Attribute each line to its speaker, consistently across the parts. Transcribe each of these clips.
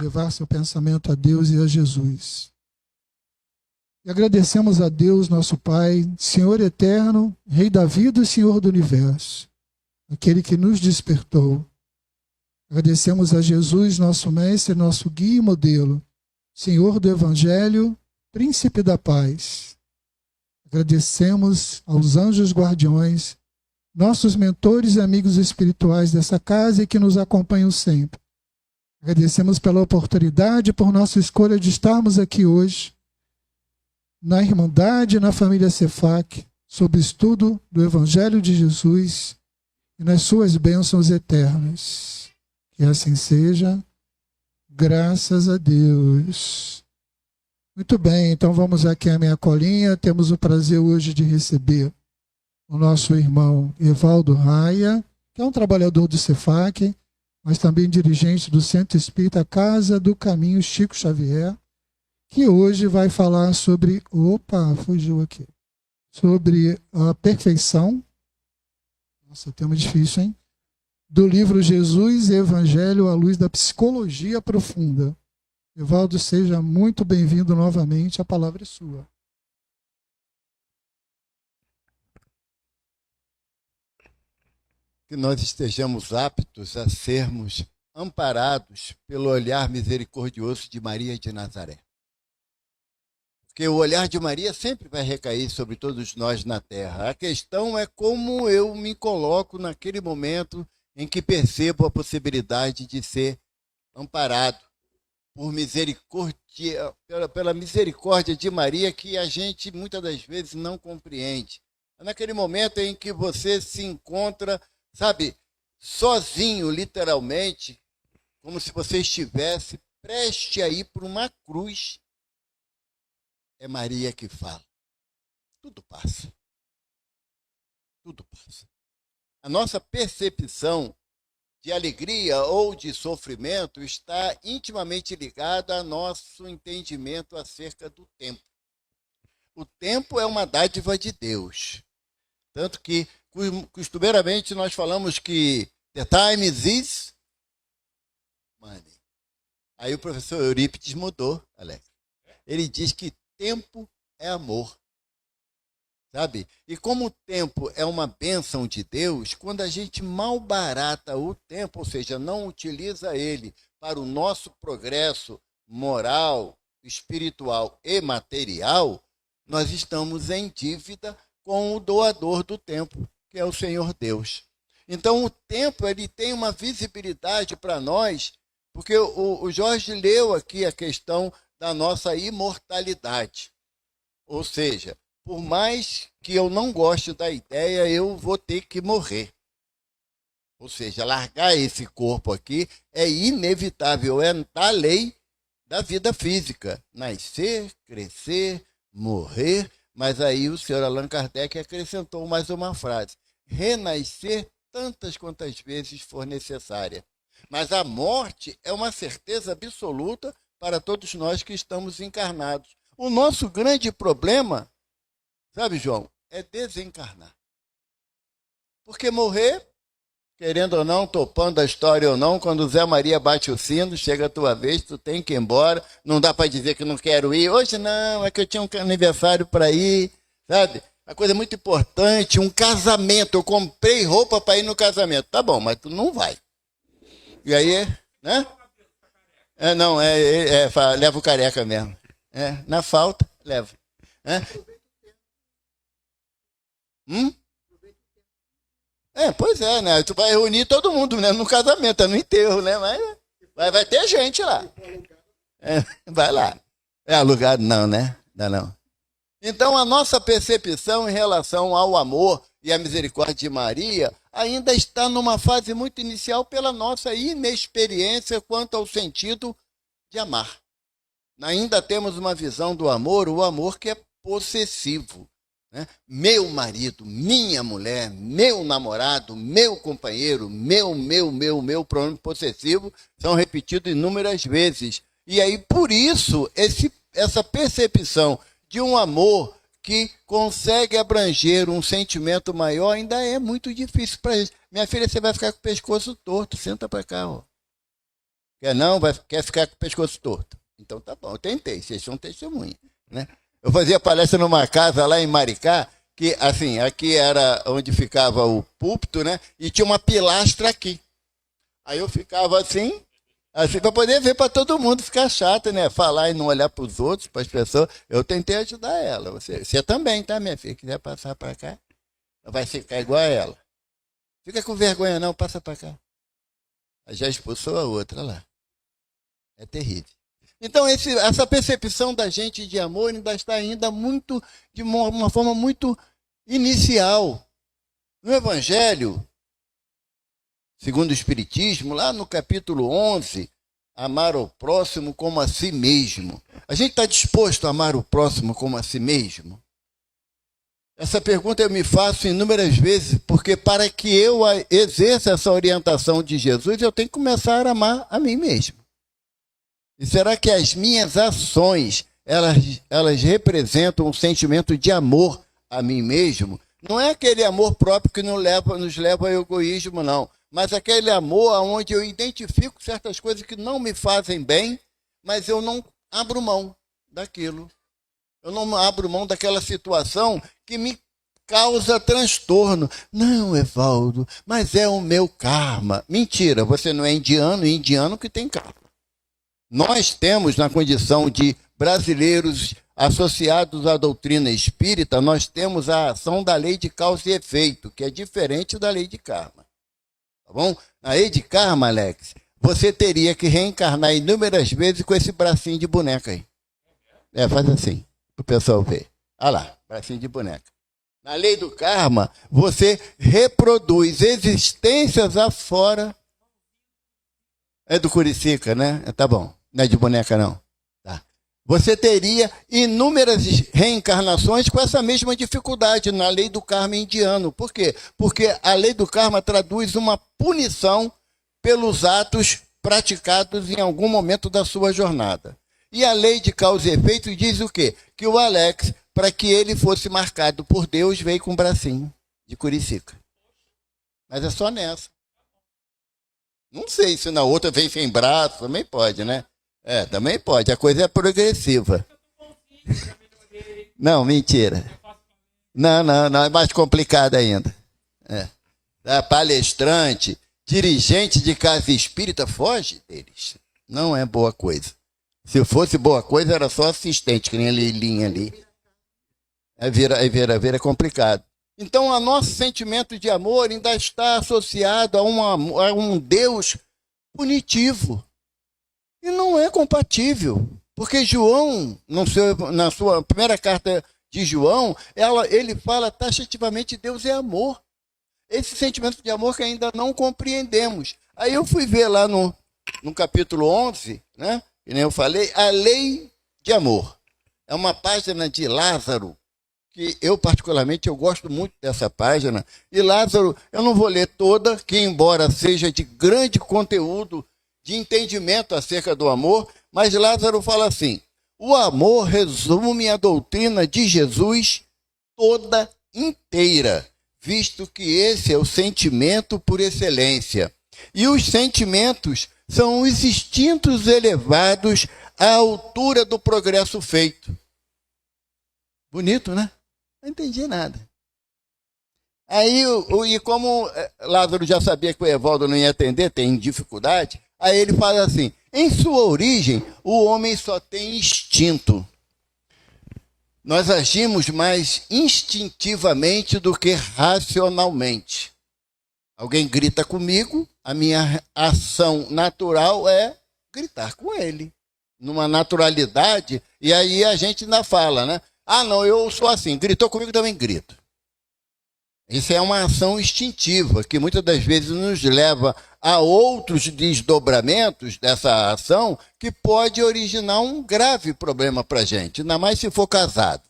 Speaker 1: levar seu pensamento a Deus e a Jesus. E agradecemos a Deus, nosso Pai, Senhor eterno, Rei da vida e Senhor do universo, aquele que nos despertou. Agradecemos a Jesus, nosso Mestre, nosso guia e modelo, Senhor do Evangelho, Príncipe da Paz. Agradecemos aos anjos guardiões, nossos mentores e amigos espirituais dessa casa e que nos acompanham sempre. Agradecemos pela oportunidade, por nossa escolha de estarmos aqui hoje, na Irmandade e na família Cefac, sob estudo do Evangelho de Jesus e nas suas bênçãos eternas. Que assim seja, graças a Deus. Muito bem, então vamos aqui à minha colinha. Temos o prazer hoje de receber o nosso irmão Evaldo Raia, que é um trabalhador do Cefac, mas também dirigente do Centro Espírita Casa do Caminho Chico Xavier, que hoje vai falar sobre, sobre a perfeição, nossa, tema difícil, hein? Do livro Jesus e Evangelho à luz da psicologia profunda. Evaldo, seja muito bem-vindo novamente, a palavra é sua.
Speaker 2: Que nós estejamos aptos a sermos amparados pelo olhar misericordioso de Maria de Nazaré. Porque o olhar de Maria sempre vai recair sobre todos nós na terra. A questão é como eu me coloco naquele momento em que percebo a possibilidade de ser amparado por misericórdia, pela misericórdia de Maria, que a gente muitas das vezes não compreende. É naquele momento em que você se encontra, sabe, sozinho, literalmente, como se você estivesse prestes a ir por uma cruz. É Maria que fala. Tudo passa. Tudo passa. A nossa percepção de alegria ou de sofrimento está intimamente ligada ao nosso entendimento acerca do tempo. O tempo é uma dádiva de Deus. Tanto que, costumeiramente, nós falamos que the time is money. Aí o professor Eurípides mudou, Alex. Ele diz que tempo é amor. Sabe? E como o tempo é uma bênção de Deus, quando a gente malbarata o tempo, ou seja, não utiliza ele para o nosso progresso moral, espiritual e material, nós estamos em dívida com o doador do tempo, que é o Senhor Deus. Então o tempo ele tem uma visibilidade para nós, porque o Jorge leu aqui a questão da nossa imortalidade. Ou seja, por mais que eu não goste da ideia, eu vou ter que morrer. Ou seja, largar esse corpo aqui é inevitável, é da lei da vida física. Nascer, crescer, morrer. Mas aí o senhor Allan Kardec acrescentou mais uma frase: renascer tantas quantas vezes for necessária. Mas a morte é uma certeza absoluta para todos nós que estamos encarnados. O nosso grande problema, sabe, João, é desencarnar. Porque morrer, querendo ou não, topando a história ou não, quando o Zé Maria bate o sino, chega a tua vez, tu tem que ir embora, não dá para dizer que não quero ir. Hoje não, é que eu tinha um aniversário para ir, sabe? Uma coisa muito importante, um casamento, eu comprei roupa para ir no casamento. Tá bom, mas tu não vai. E aí, né? Leva o careca mesmo. Na falta, leva. Pois é, né? Tu vai reunir todo mundo, né? No casamento, no enterro, né? Mas vai ter gente lá. Vai lá. É alugado? Não, né? Não. Então, a nossa percepção em relação ao amor e à misericórdia de Maria ainda está numa fase muito inicial pela nossa inexperiência quanto ao sentido de amar. Ainda temos uma visão do amor, o amor que é possessivo. Né? Meu marido, minha mulher, meu namorado, meu companheiro, meu, pronome possessivo são repetidos inúmeras vezes. E aí, por isso, essa percepção de um amor que consegue abranger um sentimento maior ainda é muito difícil para gente. Minha filha, você vai ficar com o pescoço torto, senta para cá. Ó. Quer não? Quer ficar com o pescoço torto. Então tá bom, eu tentei, vocês são testemunha, né? Eu fazia palestra numa casa lá em Maricá, que assim, aqui era onde ficava o púlpito, né? E tinha uma pilastra aqui. Aí eu ficava assim para poder ver para todo mundo, ficar chato, né? Falar e não olhar para os outros, para as pessoas. Eu tentei ajudar ela. Você também, tá, minha filha? Quiser passar para cá, vai ficar igual a ela. Fica com vergonha não, passa para cá. Já expulsou a outra lá. É terrível. Então, essa percepção da gente de amor ainda está ainda muito, de uma forma muito inicial. No Evangelho, segundo o Espiritismo, lá no capítulo 11, amar o próximo como a si mesmo. A gente está disposto a amar o próximo como a si mesmo? Essa pergunta eu me faço inúmeras vezes, porque para que eu exerça essa orientação de Jesus, eu tenho que começar a amar a mim mesmo. E será que as minhas ações, elas representam um sentimento de amor a mim mesmo? Não é aquele amor próprio que nos leva ao egoísmo, não. Mas aquele amor onde eu identifico certas coisas que não me fazem bem, mas eu não abro mão daquilo. Eu não abro mão daquela situação que me causa transtorno. Não, Evaldo, mas é o meu karma. Mentira, você não é indiano que tem karma. Nós temos, na condição de brasileiros associados à doutrina espírita, nós temos a ação da lei de causa e efeito, que é diferente da lei de karma. Tá bom? Na lei de karma, Alex, você teria que reencarnar inúmeras vezes com esse bracinho de boneca aí. Faz assim, para o pessoal ver. Olha lá, bracinho de boneca. Na lei do karma, você reproduz existências afora. É do Curicica, né? Tá bom. Não é de boneca, não. Tá. Você teria inúmeras reencarnações com essa mesma dificuldade na lei do karma indiano. Por quê? Porque a lei do karma traduz uma punição pelos atos praticados em algum momento da sua jornada. E a lei de causa e efeito diz o quê? Que o Alex, para que ele fosse marcado por Deus, veio com um bracinho de Curicica. Mas é só nessa. Não sei se na outra vem sem braço, também pode, né? Também pode. A coisa é progressiva. Não, mentira. Não, é mais complicado ainda. Palestrante, dirigente de casa espírita, foge deles. Não é boa coisa. Se fosse boa coisa, era só assistente, que nem a Lilinha ali. Vira complicado. Então, o nosso sentimento de amor ainda está associado a um Deus punitivo. E não é compatível. Porque João, na sua primeira carta de João, ele fala taxativamente que Deus é amor. Esse sentimento de amor que ainda não compreendemos. Aí eu fui ver lá no capítulo 11, né? Que nem eu falei, a lei de amor. É uma página de Lázaro, que eu particularmente eu gosto muito dessa página. E Lázaro, eu não vou ler toda, que embora seja de grande conteúdo, de entendimento acerca do amor, mas Lázaro fala assim: o amor resume a doutrina de Jesus toda inteira, visto que esse é o sentimento por excelência. E os sentimentos são os instintos elevados à altura do progresso feito. Bonito, né? Não entendi nada. Aí, e como Lázaro já sabia que o Evaldo não ia atender, tem dificuldade, aí ele fala assim: em sua origem, o homem só tem instinto. Nós agimos mais instintivamente do que racionalmente. Alguém grita comigo, a minha ação natural é gritar com ele. Numa naturalidade, e aí a gente ainda fala, né? Ah, não, eu sou assim, gritou comigo, também grito. Isso é uma ação instintiva, que muitas das vezes nos leva a outros desdobramentos dessa ação, que pode originar um grave problema para a gente, ainda mais se for casado.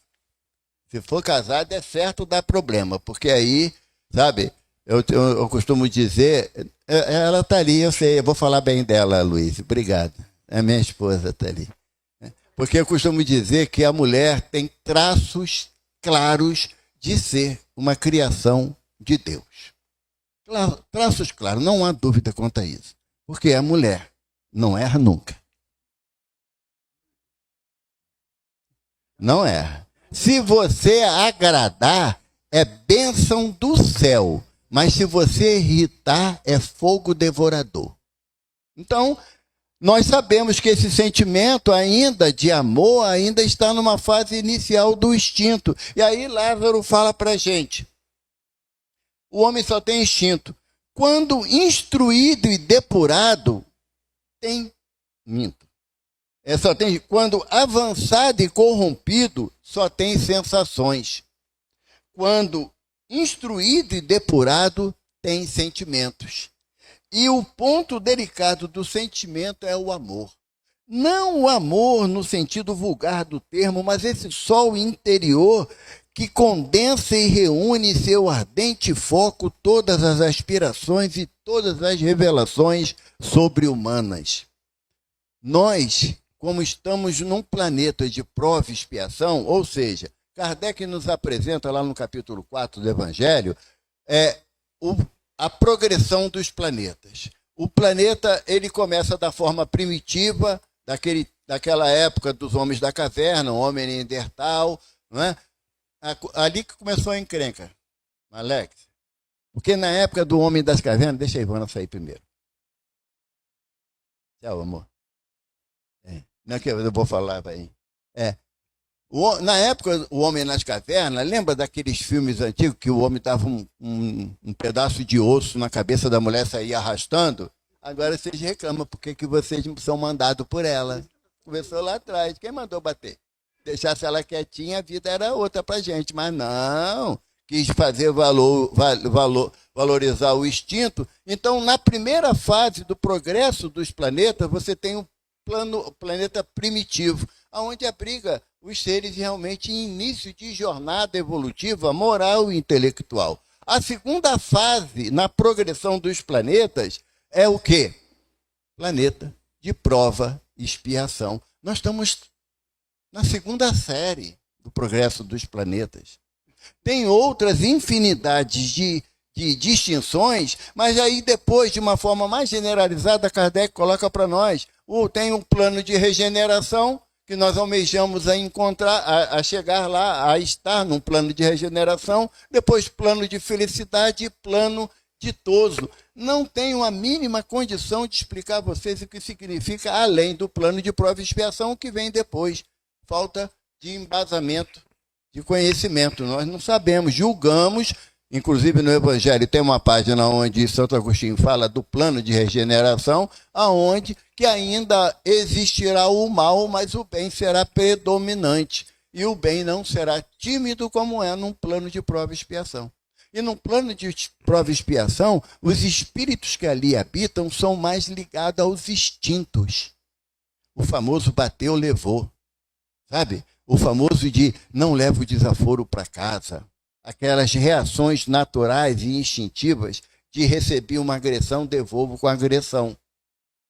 Speaker 2: Se for casado, é certo dar problema, porque aí, sabe, eu costumo dizer, ela está ali, eu sei, eu vou falar bem dela, Luiz, obrigado. A minha esposa está ali. Porque eu costumo dizer que a mulher tem traços claros de ser uma criação de Deus. Traços claros, não há dúvida quanto a isso. Porque é a mulher. Não erra nunca. Não erra. Se você agradar, é bênção do céu. Mas se você irritar, é fogo devorador. Então, nós sabemos que esse sentimento ainda de amor ainda está numa fase inicial do instinto. E aí Lázaro fala para a gente, o homem só tem instinto. Quando instruído e depurado, quando avançado e corrompido, só tem sensações. Quando instruído e depurado, tem sentimentos. E o ponto delicado do sentimento é o amor. Não o amor no sentido vulgar do termo, mas esse sol interior que condensa e reúne em seu ardente foco todas as aspirações e todas as revelações sobre-humanas. Nós, como estamos num planeta de prova e expiação, ou seja, Kardec nos apresenta lá no capítulo 4 do Evangelho, a progressão dos planetas. O planeta ele começa da forma primitiva, daquela época dos homens da caverna, o homem neandertal, não é? Ali que começou a encrenca, Alex. Porque na época do homem das cavernas, deixa a Ivana sair primeiro. Tchau, amor. Não é que eu vou falar para aí. Na época, o homem nas cavernas, lembra daqueles filmes antigos que o homem dava um pedaço de osso na cabeça da mulher e saía arrastando? Agora vocês reclamam porque que vocês são mandados por ela. Começou lá atrás. Quem mandou bater? Deixasse ela quietinha, a vida era outra para a gente. Mas não, quis fazer valorizar o instinto. Então, na primeira fase do progresso dos planetas, você tem o planeta primitivo, onde abriga os seres realmente em início de jornada evolutiva, moral e intelectual. A segunda fase na progressão dos planetas é o quê? Planeta de prova e expiação. Nós estamos na segunda série do progresso dos planetas. Tem outras infinidades de distinções, mas aí depois, de uma forma mais generalizada, Kardec coloca para nós, tem um plano de regeneração, que nós almejamos a encontrar, a chegar lá, a estar num plano de regeneração, depois plano de felicidade e plano ditoso. Não tenho a mínima condição de explicar a vocês o que significa além do plano de prova e expiação que vem depois. Falta de embasamento, de conhecimento. Nós não sabemos, julgamos. Inclusive no Evangelho tem uma página onde Santo Agostinho fala do plano de regeneração, aonde que ainda existirá o mal, mas o bem será predominante. E o bem não será tímido como é num plano de prova e expiação. E num plano de prova e expiação, os espíritos que ali habitam são mais ligados aos instintos. O famoso bateu, levou. Sabe? O famoso de não leva o desaforo para casa. Aquelas reações naturais e instintivas de receber uma agressão, devolvo com agressão.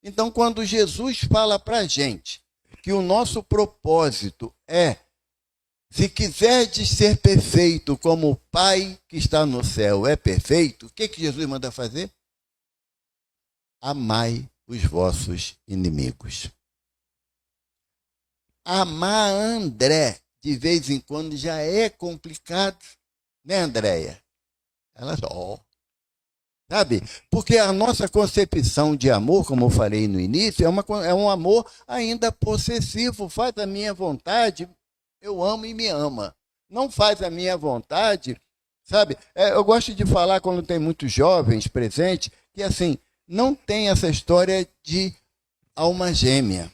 Speaker 2: Então, quando Jesus fala para a gente que o nosso propósito é, se quiserdes ser perfeito como o Pai que está no céu é perfeito, o que Jesus manda fazer? Amai os vossos inimigos. Amar André, de vez em quando, já é complicado. Né, Andréia? Ela só. Sabe? Porque a nossa concepção de amor, como eu falei no início, é um amor ainda possessivo. Faz a minha vontade, eu amo e me ama. Não faz a minha vontade, sabe? Eu gosto de falar, quando tem muitos jovens presentes, que assim, não tem essa história de alma gêmea.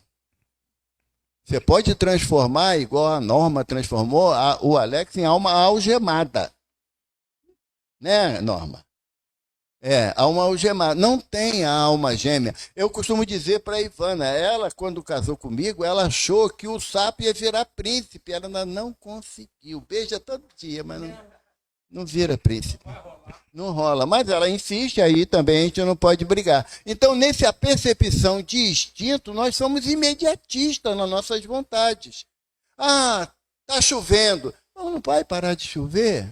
Speaker 2: Você pode transformar, igual a Norma transformou o Alex, em alma algemada. Né, Norma? Alma algemada. Não tem a alma gêmea. Eu costumo dizer para a Ivana, ela, quando casou comigo, ela achou que o sapo ia virar príncipe. Ela não conseguiu. Beija todo dia, mas não vira príncipe. Não rola. Mas ela insiste, aí também a gente não pode brigar. Então, nessa percepção de instinto, nós somos imediatistas nas nossas vontades. Está chovendo. Não vai parar de chover?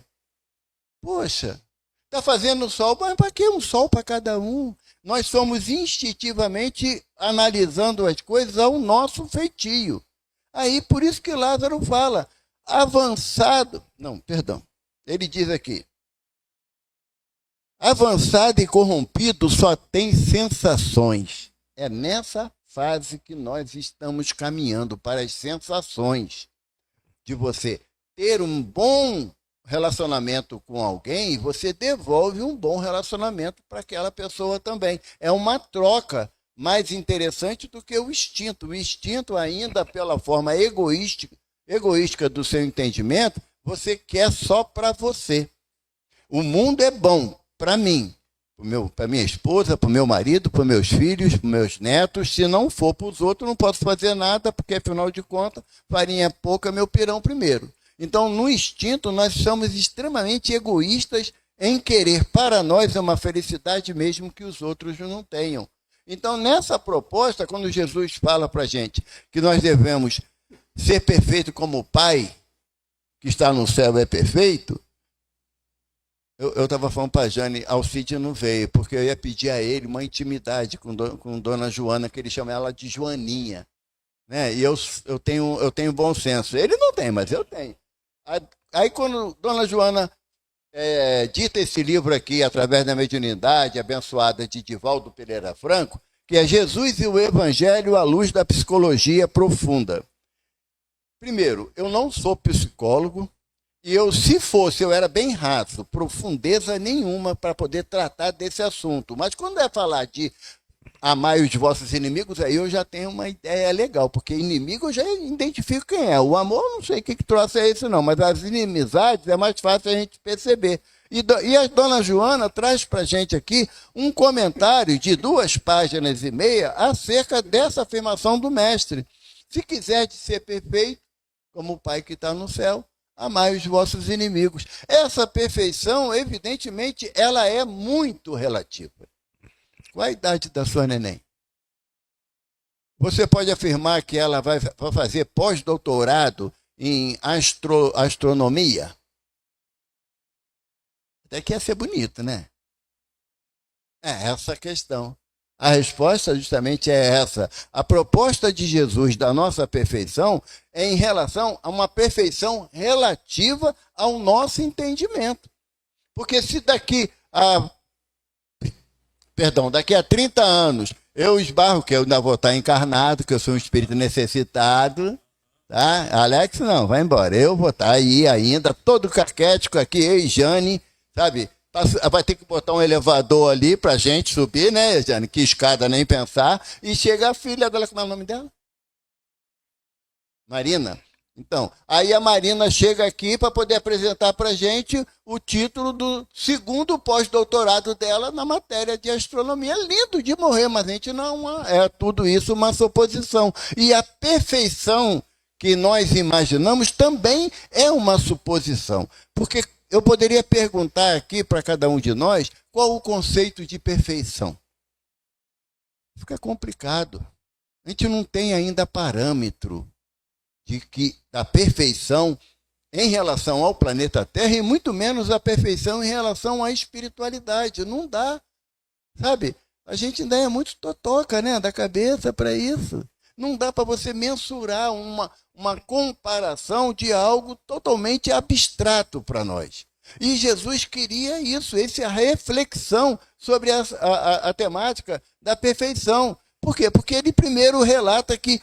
Speaker 2: Poxa, Está fazendo sol, mas para que um sol para cada um? Nós somos instintivamente analisando as coisas ao nosso feitio. Aí, por isso que Lázaro fala, avançado... Não, perdão. Ele diz aqui, avançado e corrompido só tem sensações. É nessa fase que nós estamos caminhando, para as sensações. De você ter um bom relacionamento com alguém, você devolve um bom relacionamento para aquela pessoa também. É uma troca mais interessante do que o instinto. O instinto, ainda pela forma egoística do seu entendimento, você quer só para você. O mundo é bom para mim, para minha esposa, para o meu marido, para meus filhos, para meus netos. Se não for para os outros, não posso fazer nada, porque, afinal de contas, farinha pouca, meu pirão primeiro. Então, no instinto, nós somos extremamente egoístas em querer para nós uma felicidade mesmo que os outros não tenham. Então, nessa proposta, quando Jesus fala para a gente que nós devemos ser perfeito como o Pai que está no céu é perfeito, eu estava falando para a Jane, Alcide não veio, porque eu ia pedir a ele uma intimidade com Dona Joana, que ele chama ela de Joaninha. Né? E eu tenho bom senso. Ele não tem, mas eu tenho. Aí quando Dona Joana dita esse livro aqui, através da mediunidade abençoada de Divaldo Pereira Franco, que é Jesus e o Evangelho à luz da psicologia profunda. Primeiro, eu não sou psicólogo, e se fosse, eu era bem raso, profundeza nenhuma para poder tratar desse assunto. Mas quando é falar de amai os vossos inimigos, aí eu já tenho uma ideia legal, porque inimigo eu já identifico quem é. O amor, não sei o que troço é esse não, mas as inimizades é mais fácil a gente perceber. E a Dona Joana traz para a gente aqui um comentário de 2,5 páginas acerca dessa afirmação do mestre. Se quiser ser perfeito, como o Pai que está no céu, amai os vossos inimigos. Essa perfeição, evidentemente, ela é muito relativa. Qual a idade da sua neném? Você pode afirmar que ela vai fazer pós-doutorado em astronomia? Até que ia ser bonito, né? É essa a questão. A resposta justamente é essa. A proposta de Jesus da nossa perfeição é em relação a uma perfeição relativa ao nosso entendimento. Porque se daqui a 30 anos eu esbarro que eu ainda vou estar encarnado, que eu sou um espírito necessitado, tá? Alex, não, vai embora. Eu vou estar aí ainda, todo caquético aqui, eu e Jane, sabe? Vai ter que botar um elevador ali pra gente subir, né, Jane? Que escada nem pensar. E chega a filha dela, como é o nome dela? Marina. Então, aí a Marina chega aqui para poder apresentar para a gente o título do segundo pós-doutorado dela na matéria de astronomia. É lindo de morrer, mas a gente não é tudo isso uma suposição. E a perfeição que nós imaginamos também é uma suposição. Porque eu poderia perguntar aqui para cada um de nós qual o conceito de perfeição. Fica complicado. A gente não tem ainda parâmetro da perfeição em relação ao planeta Terra e muito menos a perfeição em relação à espiritualidade. Não dá, sabe? A gente ainda é muito totoca, né, da cabeça para isso. Não dá para você mensurar uma comparação de algo totalmente abstrato para nós. E Jesus queria isso, essa reflexão sobre a temática da perfeição. Por quê? Porque ele primeiro relata que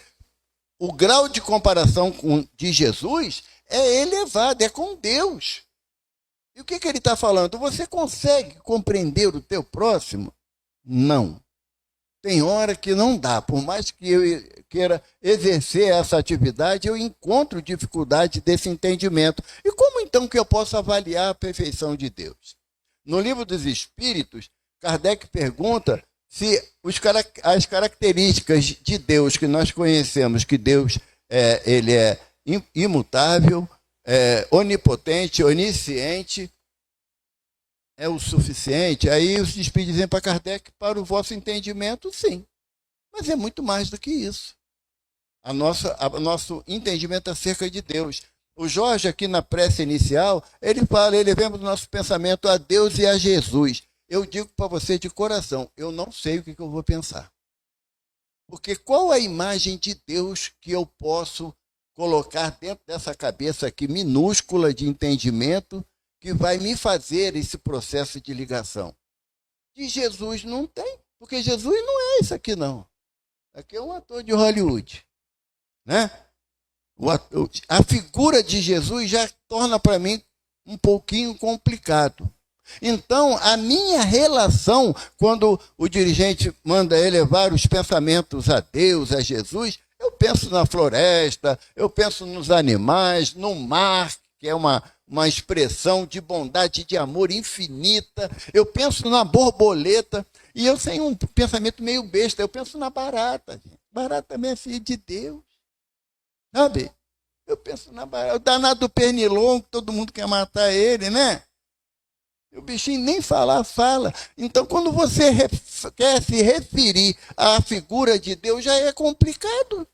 Speaker 2: o grau de comparação de Jesus é elevado, é com Deus. E o que ele está falando? Você consegue compreender o teu próximo? Não. Tem hora que não dá. Por mais que eu queira exercer essa atividade, eu encontro dificuldade desse entendimento. E como então que eu posso avaliar a perfeição de Deus? No Livro dos Espíritos, Kardec pergunta se as características de Deus que nós conhecemos, que Deus ele é imutável, onipotente, onisciente, é o suficiente? Aí os Espíritos dizem para Kardec, para o vosso entendimento, sim. Mas é muito mais do que isso. O nosso entendimento acerca de Deus. O Jorge, aqui na prece inicial, ele fala, ele vem do nosso pensamento a Deus e a Jesus. Eu digo para você de coração, eu não sei o que eu vou pensar. Porque qual a imagem de Deus que eu posso colocar dentro dessa cabeça aqui minúscula de entendimento que vai me fazer esse processo de ligação? De Jesus não tem, porque Jesus não é isso aqui não. Aqui é um ator de Hollywood, né? A figura de Jesus já torna para mim um pouquinho complicado. Então, a minha relação, quando o dirigente manda elevar os pensamentos a Deus, a Jesus, eu penso na floresta, eu penso nos animais, no mar, que é uma expressão de bondade, de amor infinita, eu penso na borboleta, e eu tenho um pensamento meio besta, eu penso na barata. Barata também é filha de Deus. Sabe? Eu penso na barata. O danado do pernilongo, todo mundo quer matar ele, né? O bichinho nem falar, fala. Então, quando você quer se referir à figura de Deus, já é complicado.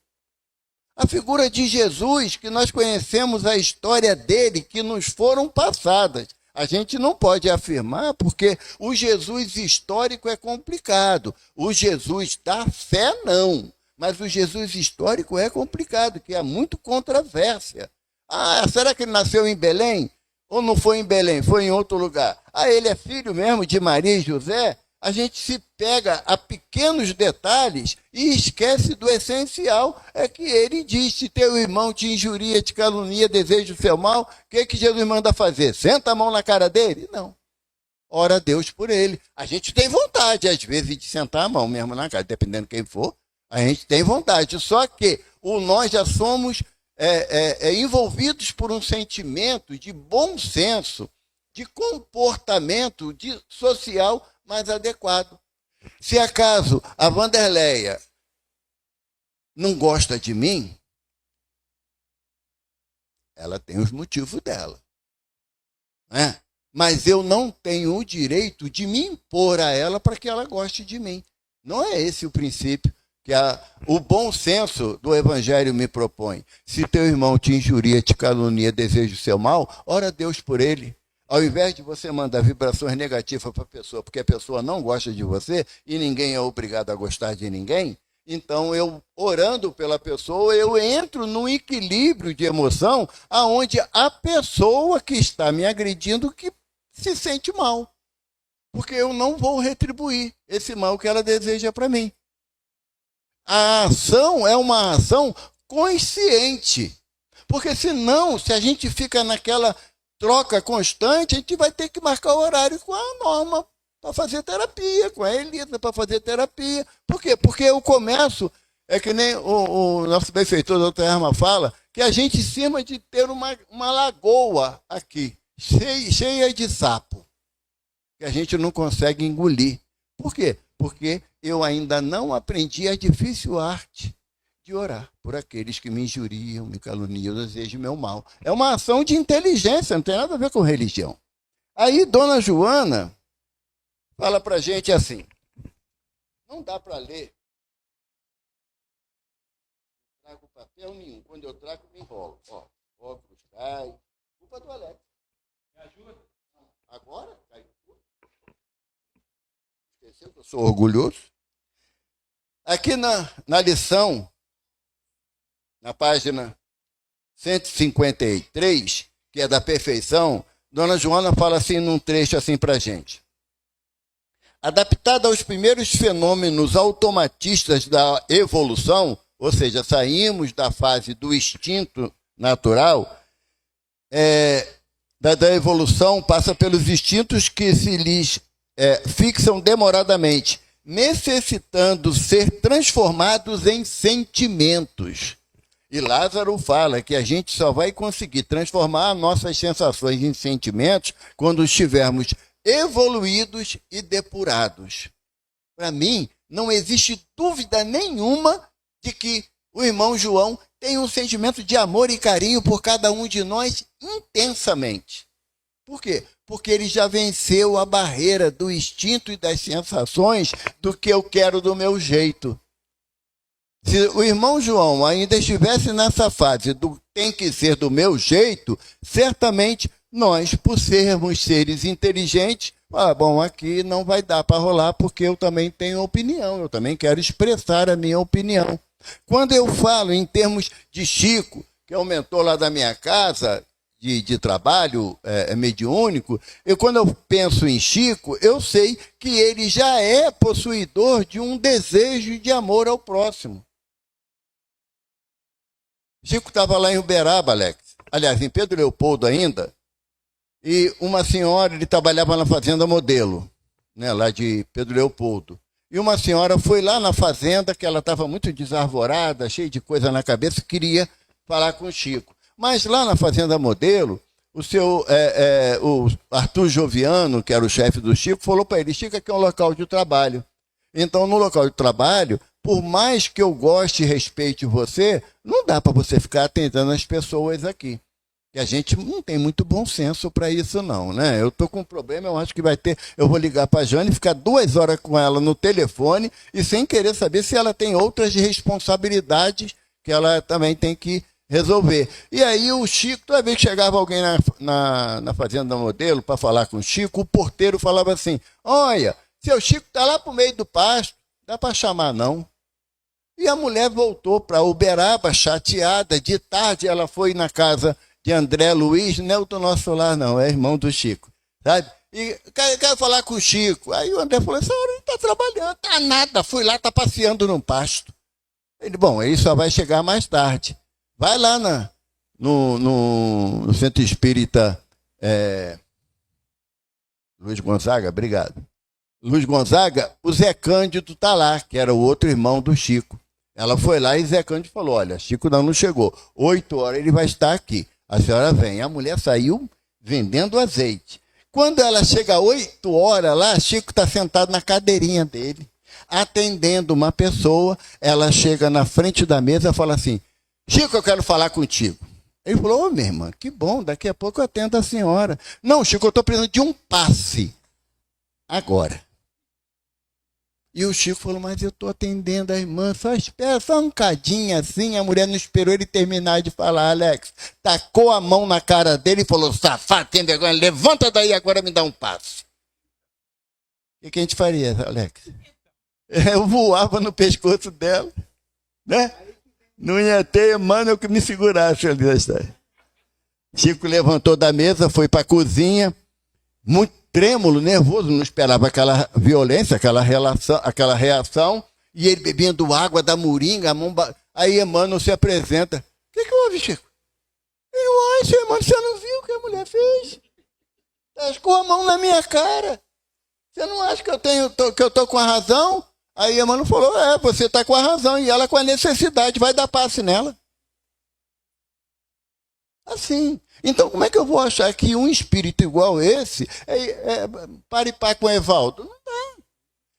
Speaker 2: A figura de Jesus, que nós conhecemos a história dele, que nos foram passadas. A gente não pode afirmar, porque o Jesus histórico é complicado. O Jesus da fé, não. Mas o Jesus histórico é complicado, que é muito controvérsia. Ah, será que ele nasceu em Belém? Ou não foi em Belém, foi em outro lugar? Ah, ele é filho mesmo de Maria e José? A gente se pega a pequenos detalhes e esquece do essencial. É que ele diz, se teu irmão te injuria, te calunia, deseja o seu mal, o que Jesus manda fazer? Senta a mão na cara dele? Não. Ora a Deus por ele. A gente tem vontade, às vezes, de sentar a mão mesmo na cara, dependendo de quem for. A gente tem vontade. Só que nós já somos envolvidos por um sentimento de bom senso, de comportamento social mais adequado. Se acaso a Wanderleia não gosta de mim, ela tem os motivos dela, né? Mas eu não tenho o direito de me impor a ela para que ela goste de mim. Não é esse o princípio que o bom senso do Evangelho me propõe. Se teu irmão te injuria, te calunia, deseja o seu mal, ora a Deus por ele. Ao invés de você mandar vibrações negativas para a pessoa, porque a pessoa não gosta de você e ninguém é obrigado a gostar de ninguém, então eu, orando pela pessoa, eu entro num equilíbrio de emoção aonde a pessoa que está me agredindo que se sente mal. Porque eu não vou retribuir esse mal que ela deseja para mim. A ação é uma ação consciente. Porque senão, se a gente fica naquela troca constante, a gente vai ter que marcar o horário com a Norma para fazer terapia, com a Elisa para fazer terapia. Por quê? Porque eu começo, é que nem o nosso benfeitor, o doutor Erma, fala, que a gente, em cima de ter uma lagoa aqui, cheia de sapo, que a gente não consegue engolir. Por quê? Porque eu ainda não aprendi a difícil arte de orar por aqueles que me injuriam, me caluniam, desejam meu mal. É uma ação de inteligência, não tem nada a ver com religião. Aí Dona Joana fala para a gente assim, não dá para ler, não trago papel nenhum, quando eu trago me enrolo. Ó, óculos cai, culpa do Alex. Me ajuda? Agora? Cai tudo. Esqueceu que eu sou orgulhoso? Aqui na lição, na página 153, que é da perfeição, Dona Joana fala assim num trecho assim para a gente. Adaptada aos primeiros fenômenos automatistas da evolução, ou seja, saímos da fase do instinto natural, da evolução passa pelos instintos que se lhes fixam demoradamente, necessitando ser transformados em sentimentos. E Lázaro fala que a gente só vai conseguir transformar nossas sensações em sentimentos quando estivermos evoluídos e depurados. Para mim, não existe dúvida nenhuma de que o irmão João tem um sentimento de amor e carinho por cada um de nós intensamente. Por quê? Porque ele já venceu a barreira do instinto e das sensações do que eu quero do meu jeito. Se o irmão João ainda estivesse nessa fase do tem que ser do meu jeito, certamente nós, por sermos seres inteligentes, bom, aqui não vai dar para rolar porque eu também tenho opinião, eu também quero expressar a minha opinião. Quando eu falo em termos de Chico, que é o mentor lá da minha casa, de trabalho mediúnico, quando eu penso em Chico, eu sei que ele já é possuidor de um desejo de amor ao próximo. Chico estava lá em Uberaba, Alex. Aliás, em Pedro Leopoldo ainda. E uma senhora, ele trabalhava na Fazenda Modelo, né, lá de Pedro Leopoldo. E uma senhora foi lá na fazenda, que ela estava muito desarvorada, cheia de coisa na cabeça, queria falar com o Chico. Mas lá na Fazenda Modelo, o Arthur Joviano, que era o chefe do Chico, falou para ele, Chico, aqui é um local de trabalho. Então, no local de trabalho, por mais que eu goste e respeite você, não dá para você ficar atendendo as pessoas aqui. E a gente não tem muito bom senso para isso, não, né? Eu estou com um problema, eu acho que vai ter... Eu vou ligar para a Jane, ficar 2 horas com ela no telefone e sem querer saber se ela tem outras responsabilidades que ela também tem que resolver. E aí o Chico, toda vez que chegava alguém na Fazenda Modelo para falar com o Chico, o porteiro falava assim, olha, seu Chico está lá para o meio do pasto, dá para chamar não. E a mulher voltou para Uberaba, chateada, de tarde ela foi na casa de André Luiz, não é o do nosso lar não, é irmão do Chico, sabe? E quero falar com o Chico. Aí o André falou, essa hora ele está trabalhando, tá nada, fui lá, está passeando no pasto. Ele, bom, ele só vai chegar mais tarde. Vai lá no Centro Espírita Luiz Gonzaga, obrigado. Luiz Gonzaga, o Zé Cândido está lá, que era o outro irmão do Chico. Ela foi lá e Zé Cândido falou, olha, Chico não chegou, 8 horas ele vai estar aqui. A senhora vem. A mulher saiu vendendo azeite. Quando ela chega às 8 horas lá, Chico está sentado na cadeirinha dele, atendendo uma pessoa. Ela chega na frente da mesa e fala assim, Chico, eu quero falar contigo. Ele falou, ô, minha irmã, que bom, daqui a pouco eu atendo a senhora. Não, Chico, eu estou precisando de um passe. Agora. E o Chico falou, mas eu estou atendendo a irmã, só espera, só um cadinho assim. A mulher não esperou ele terminar de falar, Alex. Tacou a mão na cara dele e falou, safado, tem vergonha, levanta daí agora me dá um passe. O que a gente faria, Alex? Eu voava no pescoço dela, né? Não ia ter, mano, eu que me segurasse ali da história. Chico levantou da mesa, foi para a cozinha, muito trêmulo, nervoso, não esperava aquela violência, aquela reação, e ele bebendo água da moringa, aí Emmanuel se apresenta. O que houve, Chico? Eu acho, Emmanuel, você não viu o que a mulher fez? Tascou a mão na minha cara. Você não acha que eu estou com a razão? Aí Emmanuel falou, você está com a razão, e ela com a necessidade, vai dar passe nela. Assim. Então, como é que eu vou achar que um espírito igual esse pare pá com o Evaldo? Não dá.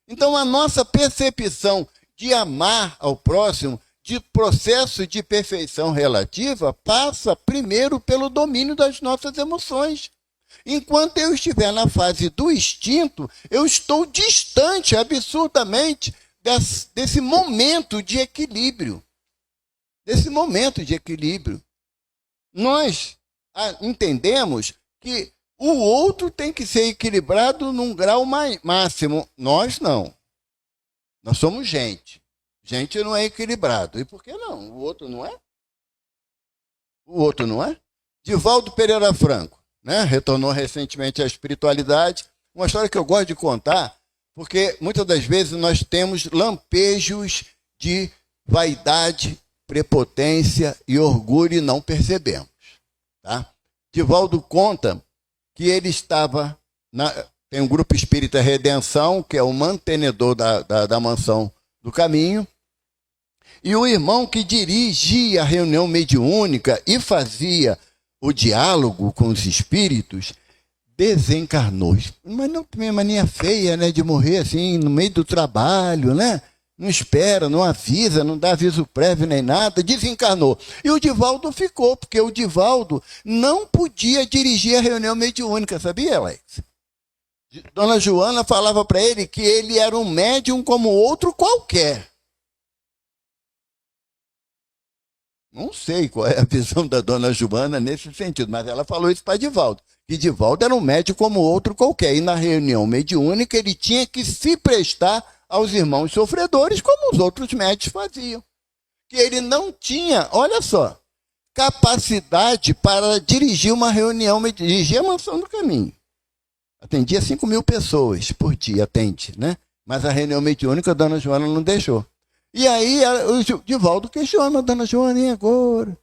Speaker 2: Então, a nossa percepção de amar ao próximo, de processo de perfeição relativa, passa primeiro pelo domínio das nossas emoções. Enquanto eu estiver na fase do instinto, eu estou distante absurdamente desse momento de equilíbrio. Desse momento de equilíbrio. Nós entendemos que o outro tem que ser equilibrado num grau máximo. Nós não. Nós somos gente. Gente não é equilibrado. E por que não? O outro não é? O outro não é? Divaldo Pereira Franco, né? Retornou recentemente à espiritualidade. Uma história que eu gosto de contar, porque muitas das vezes nós temos lampejos de vaidade, prepotência e orgulho e não percebemos. Tá? Divaldo conta que ele estava... tem um grupo espírita Redenção, que é o mantenedor da mansão do caminho, e o irmão que dirigia a reunião mediúnica e fazia o diálogo com os espíritos, desencarnou. Mas não tem mania feia, né, de morrer assim, no meio do trabalho, né? Não espera, não avisa, não dá aviso prévio nem nada, desencarnou. E o Divaldo ficou, porque o Divaldo não podia dirigir a reunião mediúnica, sabia, Alex? Dona Joana falava para ele que ele era um médium como outro qualquer. Não sei qual é a visão da dona Joana nesse sentido, mas ela falou isso para Divaldo, que Divaldo era um médium como outro qualquer, e na reunião mediúnica ele tinha que se prestar aos irmãos sofredores, como os outros médios faziam. Que ele não tinha, olha só, capacidade para dirigir uma reunião, dirigir a Mansão do Caminho. Atendia 5.000 pessoas por dia, atende, né? Mas a reunião mediúnica a dona Joana não deixou. E aí o Divaldo questiona a dona Joana, e agora?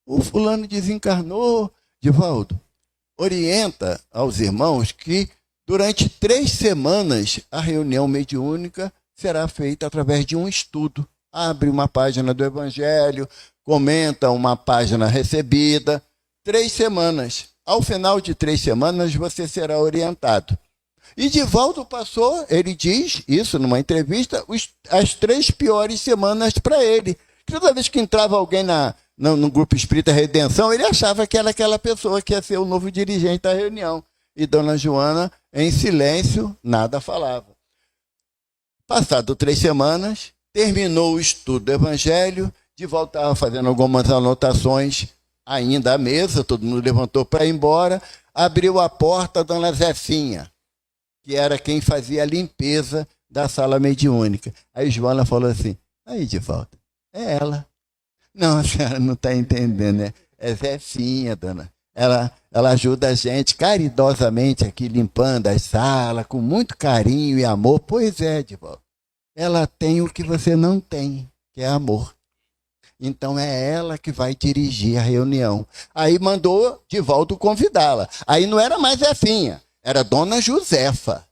Speaker 2: O fulano desencarnou. Divaldo, orienta aos irmãos que durante 3 semanas a reunião mediúnica será feita através de um estudo. Abre uma página do Evangelho, comenta uma página recebida. 3 semanas. Ao final de 3 semanas você será orientado. E Divaldo passou, ele diz isso numa entrevista, as 3 piores semanas para ele. Toda vez que entrava alguém no Grupo Espírita Redenção, ele achava que era aquela pessoa que ia ser o novo dirigente da reunião. E dona Joana, em silêncio, nada falava. Passado 3 semanas, terminou o estudo do Evangelho, Divaldo estava fazendo algumas anotações ainda à mesa, todo mundo levantou para ir embora, abriu a porta a dona Zefinha, que era quem fazia a limpeza da sala mediúnica. Aí Joana falou assim, aí Divaldo, é ela. Não, a senhora não está entendendo, né? É Zefinha, dona. Ela ajuda a gente caridosamente aqui, limpando as salas, com muito carinho e amor. Pois é, Divaldo. Ela tem o que você não tem, que é amor. Então é ela que vai dirigir a reunião. Aí mandou Divaldo convidá-la. Aí não era mais Zefinha, era Dona Josefa.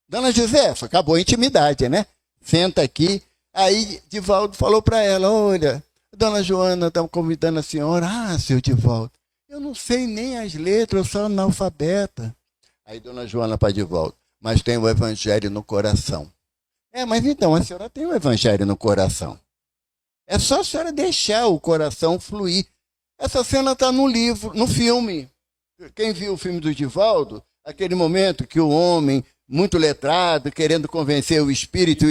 Speaker 2: Dona Josefa, acabou a intimidade, né? Senta aqui. Aí Divaldo falou para ela, olha, Dona Joana está convidando a senhora. Ah, seu Divaldo, eu não sei nem as letras, eu sou analfabeta. Aí Dona Joana para Divaldo, mas tem o Evangelho no coração. Mas então, a senhora tem o Evangelho no coração. É só a senhora deixar o coração fluir. Essa cena está no livro, no filme. Quem viu o filme do Divaldo, aquele momento que o homem, muito letrado, querendo convencer o espírito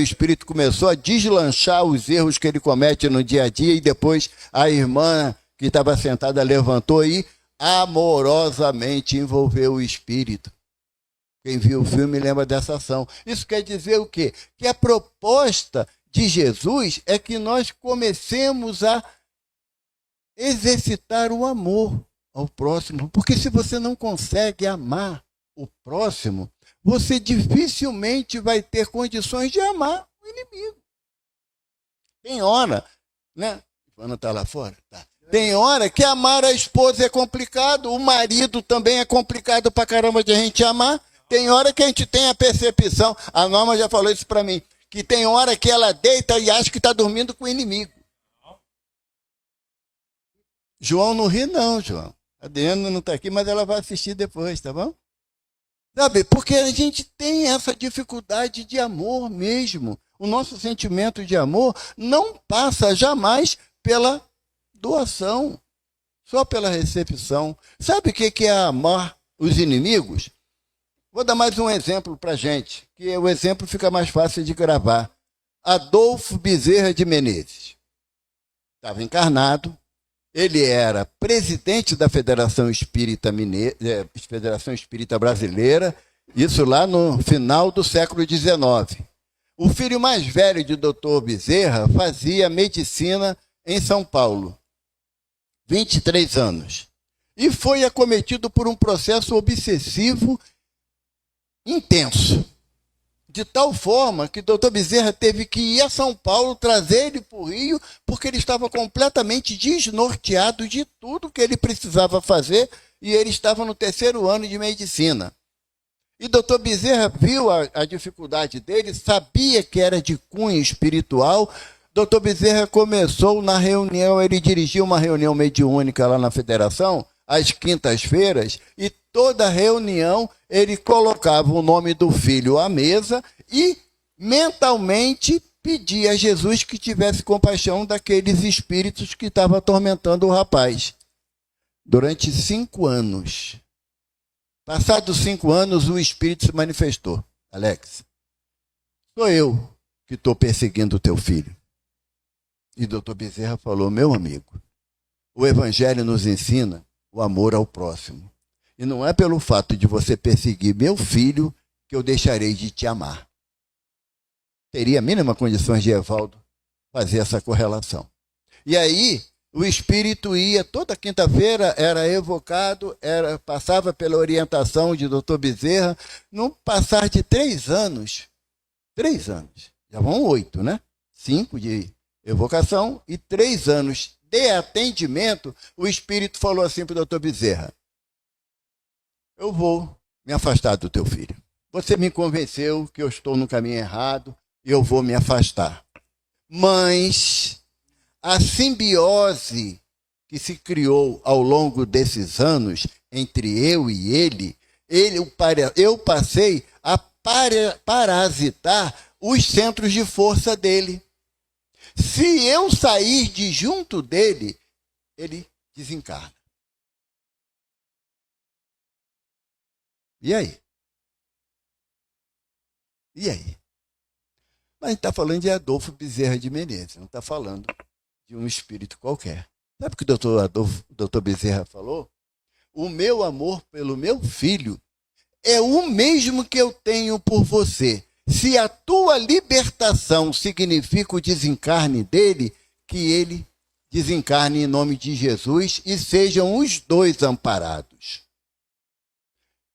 Speaker 2: começou a deslanchar os erros que ele comete no dia a dia, e depois a irmã que estava sentada levantou e amorosamente envolveu o espírito. Quem viu o filme lembra dessa ação. Isso quer dizer o quê? Que a proposta de Jesus é que nós comecemos a exercitar o amor ao próximo. Porque se você não consegue amar o próximo, você dificilmente vai ter condições de amar o inimigo. Tem hora, né? Ana está lá fora? Tá. Tem hora que amar a esposa é complicado, o marido também é complicado pra caramba de a gente amar. Tem hora que a gente tem a percepção, a Norma já falou isso para mim, que tem hora que ela deita e acha que está dormindo com o inimigo. João não ri não, João. A Adriana não está aqui, mas ela vai assistir depois, tá bom? Sabe, porque a gente tem essa dificuldade de amor mesmo. O nosso sentimento de amor não passa jamais pela doação, só pela recepção. Sabe o que é amar os inimigos? Vou dar mais um exemplo para a gente, que o exemplo fica mais fácil de gravar. Adolfo Bezerra de Menezes. Estava encarnado, ele era presidente da Federação Espírita Brasileira, isso lá no final do século XIX. O filho mais velho de Dr. Bezerra fazia medicina em São Paulo, 23 anos, e foi acometido por um processo obsessivo intenso, de tal forma que o doutor Bezerra teve que ir a São Paulo, trazer ele para o Rio, porque ele estava completamente desnorteado de tudo que ele precisava fazer, e ele estava no 3º ano de medicina. E o doutor Bezerra viu a dificuldade dele, sabia que era de cunho espiritual. Doutor Bezerra começou na reunião, ele dirigiu uma reunião mediúnica lá na Federação, às quintas-feiras, e toda reunião ele colocava o nome do filho à mesa e mentalmente pedia a Jesus que tivesse compaixão daqueles espíritos que estavam atormentando o rapaz. Durante 5 anos. Passados 5 anos, o espírito se manifestou. Alex, sou eu que estou perseguindo o teu filho. E o doutor Bezerra falou, meu amigo, o Evangelho nos ensina o amor ao próximo. E não é pelo fato de você perseguir meu filho que eu deixarei de te amar. Teria a mínima condições de Evaldo fazer essa correlação. E aí, o Espírito ia, toda quinta-feira era evocado, passava pela orientação de Dr. Bezerra, no passar de 3 anos, já vão 8, né? 5 de evocação e 3 anos de atendimento, o Espírito falou assim para o Dr. Bezerra: eu vou me afastar do teu filho. Você me convenceu que eu estou no caminho errado e eu vou me afastar. Mas a simbiose que se criou ao longo desses anos entre eu e ele, eu passei a parasitar os centros de força dele. Se eu sair de junto dele, ele desencarna. E aí? E aí? Mas a gente está falando de Adolfo Bezerra de Menezes, não está falando de um espírito qualquer. Sabe o que o doutor Bezerra falou? O meu amor pelo meu filho é o mesmo que eu tenho por você. Se a tua libertação significa o desencarne dele, que ele desencarne em nome de Jesus e sejam os dois amparados.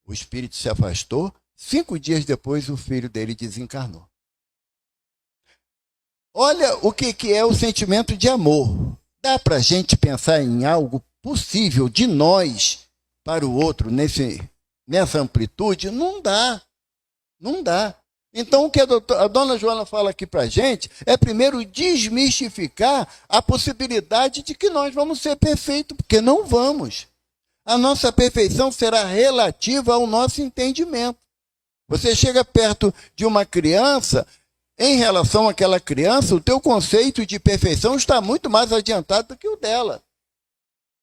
Speaker 2: O espírito se afastou, 5 dias depois o filho dele desencarnou. Olha o que é o sentimento de amor. Dá para a gente pensar em algo possível de nós para o outro nessa amplitude? Não dá. Não dá. Então, o que a dona Joana fala aqui para a gente é, primeiro, desmistificar a possibilidade de que nós vamos ser perfeitos, porque não vamos. A nossa perfeição será relativa ao nosso entendimento. Você chega perto de uma criança, em relação àquela criança, o teu conceito de perfeição está muito mais adiantado do que o dela.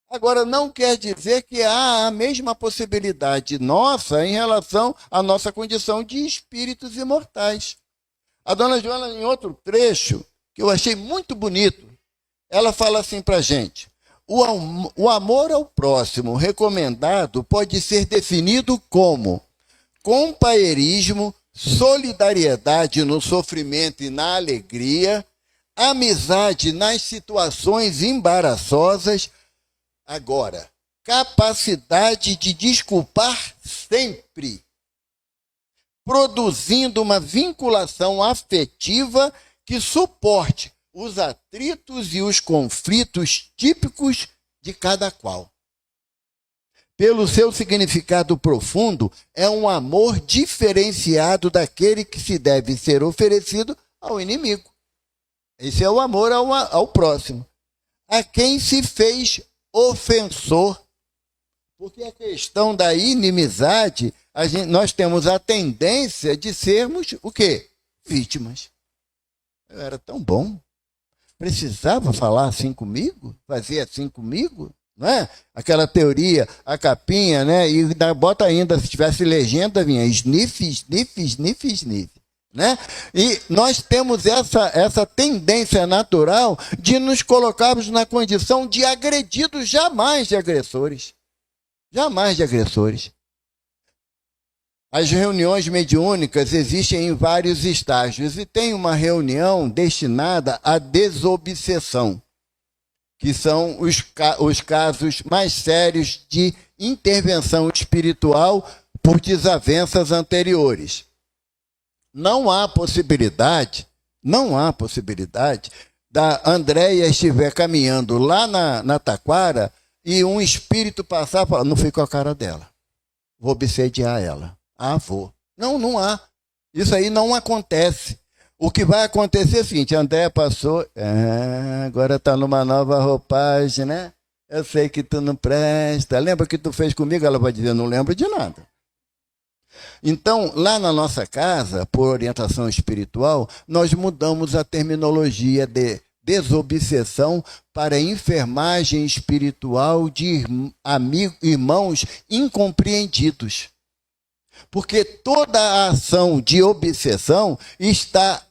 Speaker 2: Agora, não quer dizer que há a mesma possibilidade nossa em relação à nossa condição de espíritos imortais. A dona Joana, em outro trecho, que eu achei muito bonito, ela fala assim para a gente: o amor ao próximo recomendado pode ser definido como companheirismo, solidariedade no sofrimento e na alegria, amizade nas situações embaraçosas. Agora, capacidade de desculpar sempre, produzindo uma vinculação afetiva que suporte os atritos e os conflitos típicos de cada qual. Pelo seu significado profundo, é um amor diferenciado daquele que se deve ser oferecido ao inimigo. Esse é o amor ao próximo, a quem se fez ofensor. Porque a questão da inimizade, nós temos a tendência de sermos o quê? Vítimas. Eu era tão bom. Precisava falar assim comigo? Fazer assim comigo? Não é? Aquela teoria, a capinha, né? E bota ainda, se tivesse legenda, vinha sniff, sniff, sniff, sniff. Né? E nós temos essa tendência natural de nos colocarmos na condição de agredidos, jamais de agressores. Jamais de agressores. As reuniões mediúnicas existem em vários estágios e tem uma reunião destinada à desobsessão, que são os casos mais sérios de intervenção espiritual por desavenças anteriores. Não há possibilidade da Andréia estiver caminhando lá na taquara e um espírito passar e falar: não fui com a cara dela, vou obsediar ela. Ah, vou. Não há. Isso aí não acontece. O que vai acontecer é o seguinte: a Andréia passou, agora está numa nova roupagem, né? Eu sei que tu não presta. Lembra o que tu fez comigo? Ela vai dizer: não lembro de nada. Então, lá na nossa casa, por orientação espiritual, nós mudamos a terminologia de desobsessão para enfermagem espiritual de irmãos incompreendidos. Porque toda a ação de obsessão está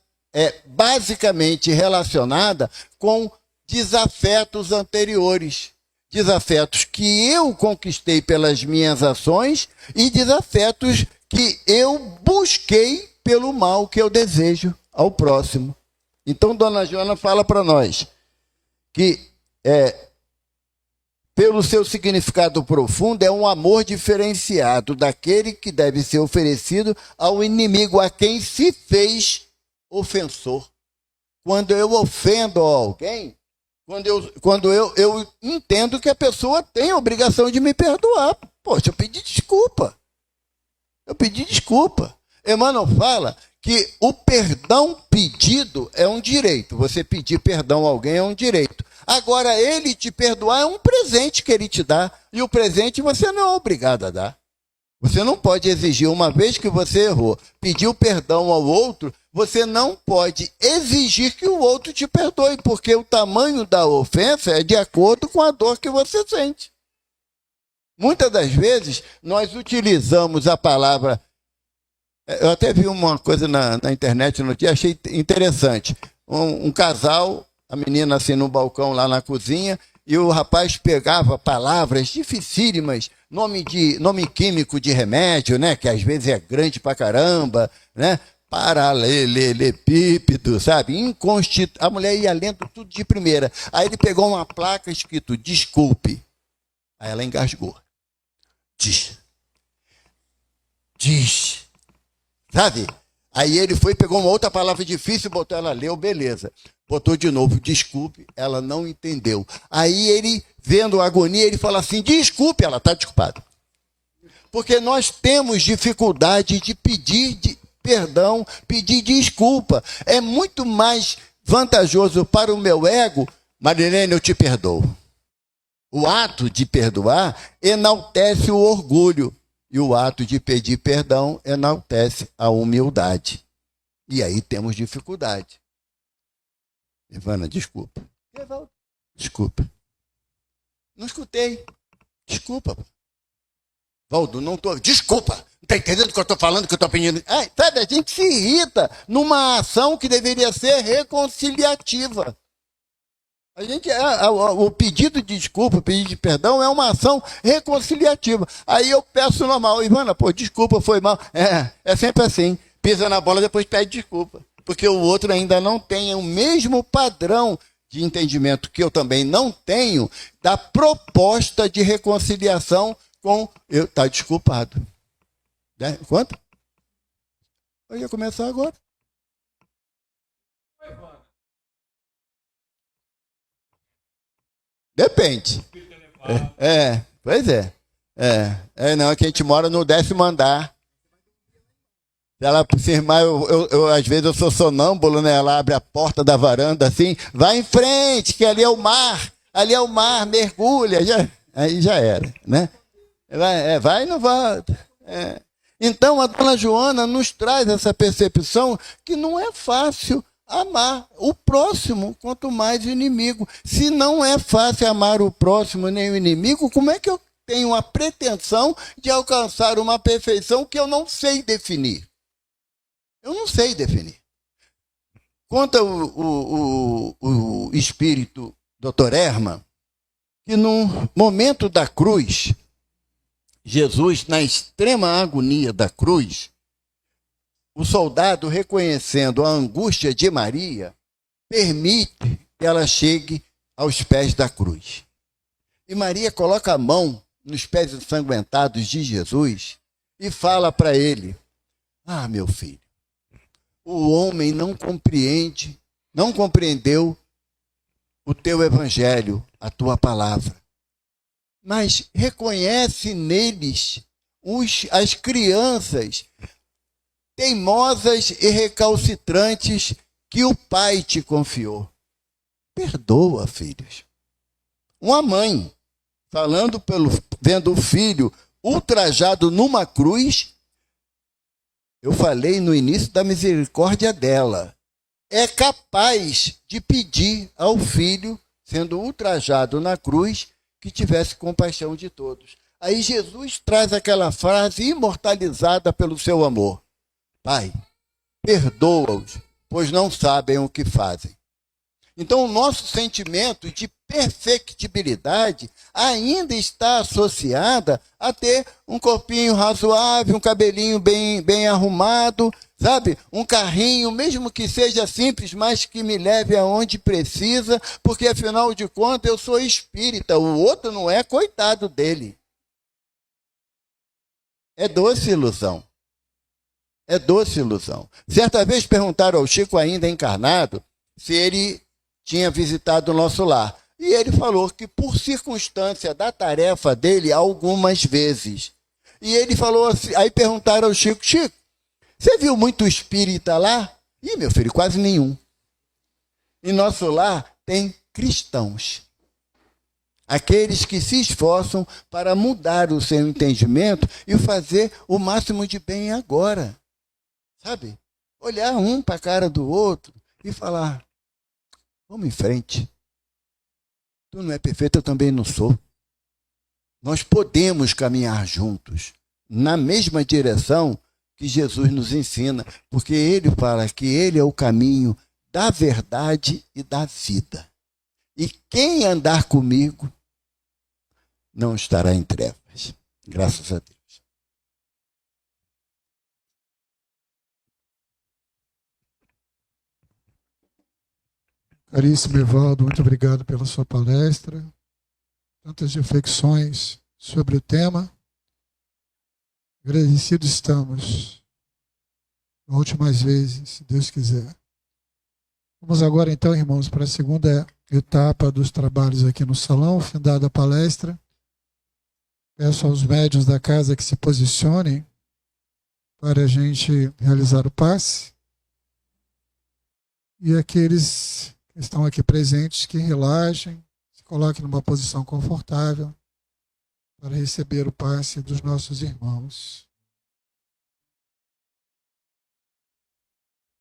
Speaker 2: basicamente relacionada com desafetos anteriores. desafetos que eu conquistei pelas minhas ações e desafetos que eu busquei pelo mal que eu desejo ao próximo. Então, Dona Joana fala para nós que, pelo seu significado profundo, é um amor diferenciado daquele que deve ser oferecido ao inimigo, a quem se fez ofensor. Quando eu ofendo alguém, quando eu entendo que a pessoa tem a obrigação de me perdoar. Poxa, eu pedi desculpa. Emmanuel fala que o perdão pedido é um direito. Você pedir perdão a alguém é um direito. Agora, ele te perdoar é um presente que ele te dá. E o presente você não é obrigado a dar. Você não pode exigir, uma vez que você errou, pedir o perdão ao outro, você não pode exigir que o outro te perdoe, porque o tamanho da ofensa é de acordo com a dor que você sente. Muitas das vezes, nós utilizamos a palavra... Eu até vi uma coisa na internet no dia, achei interessante. Um casal, a menina assim no balcão lá na cozinha, e o rapaz pegava palavras dificílimas, nome químico de remédio, né, que às vezes é grande pra caramba, né, paralelepípedo, sabe, a mulher ia lendo tudo de primeira. Aí ele pegou uma placa escrito desculpe. Aí ela engasgou. Diz. Sabe? Aí ele foi, pegou uma outra palavra difícil, botou, ela leu, beleza. Botou de novo, desculpe, ela não entendeu. Aí ele, vendo a agonia, ele fala assim, desculpe, ela está desculpada. Porque nós temos dificuldade de pedir perdão, pedir desculpa. É muito mais vantajoso para o meu ego, Marilene, eu te perdoo. O ato de perdoar enaltece o orgulho. E o ato de pedir perdão enaltece a humildade. E aí temos dificuldade. Ivana, desculpa. Desculpa. Não escutei. Desculpa. Valdo, não estou... Desculpa. Não está entendendo o que eu estou falando, o que eu estou pedindo? Sabe, a gente se irrita numa ação que deveria ser reconciliativa. O pedido de desculpa, o pedido de perdão é uma ação reconciliativa. Aí eu peço normal, Ivana, desculpa, foi mal. É sempre assim, pisa na bola, depois pede desculpa. Porque o outro ainda não tem o mesmo padrão de entendimento que eu também não tenho da proposta de reconciliação com eu. Está desculpado. Quanto? Eu ia começar agora. Depende. Pois é. Não, é que a gente mora no 10º andar. Ela se irmã, às vezes eu sou sonâmbulo, né? Ela abre a porta da varanda assim, vai em frente, que ali é o mar, mergulha, aí já era, né? Vai e não volta. Então a Dona Joana nos traz essa percepção que não é fácil amar o próximo, quanto mais o inimigo. Se não é fácil amar o próximo nem o inimigo, como é que eu tenho a pretensão de alcançar uma perfeição que eu não sei definir? Eu não sei definir. Conta o espírito Dr. Hermann que no momento da cruz, Jesus, na extrema agonia da cruz, o soldado, reconhecendo a angústia de Maria, permite que ela chegue aos pés da cruz. E Maria coloca a mão nos pés ensanguentados de Jesus e fala para ele, meu filho, o homem não compreendeu o teu evangelho, a tua palavra, mas reconhece neles as crianças teimosas e recalcitrantes que o Pai te confiou. Perdoa, filhos. Uma mãe, vendo o filho ultrajado numa cruz, eu falei no início da misericórdia dela, é capaz de pedir ao filho, sendo ultrajado na cruz, que tivesse compaixão de todos. Aí Jesus traz aquela frase imortalizada pelo seu amor. Pai, perdoa-os, pois não sabem o que fazem. Então, o nosso sentimento de perfectibilidade ainda está associada a ter um corpinho razoável, um cabelinho bem arrumado, sabe? Um carrinho, mesmo que seja simples, mas que me leve aonde precisa, porque afinal de contas eu sou espírita, o outro não é, coitado dele. É doce ilusão. É doce ilusão. Certa vez perguntaram ao Chico, ainda encarnado, se ele tinha visitado o nosso lar. E ele falou que, por circunstância da tarefa dele, algumas vezes. E ele falou assim, aí perguntaram ao Chico, Chico, você viu muito espírita lá? Ih, meu filho, quase nenhum. Em nosso lar tem cristãos. Aqueles que se esforçam para mudar o seu entendimento e fazer o máximo de bem agora. Sabe? Olhar um para a cara do outro e falar, vamos em frente. Tu não é perfeito, eu também não sou. Nós podemos caminhar juntos na mesma direção que Jesus nos ensina, porque ele fala que ele é o caminho da verdade e da vida. E quem andar comigo não estará em trevas. Graças a Deus.
Speaker 1: Caríssimo Evaldo, muito obrigado pela sua palestra. Tantas reflexões sobre o tema. Agradecidos estamos. Volte mais vezes, se Deus quiser. Vamos agora então, irmãos, para a segunda etapa dos trabalhos aqui no salão, findada a palestra. Peço aos médiuns da casa que se posicionem para a gente realizar o passe. E aqueles que estão aqui presentes que relaxem, se coloquem numa posição confortável para receber o passe dos nossos irmãos.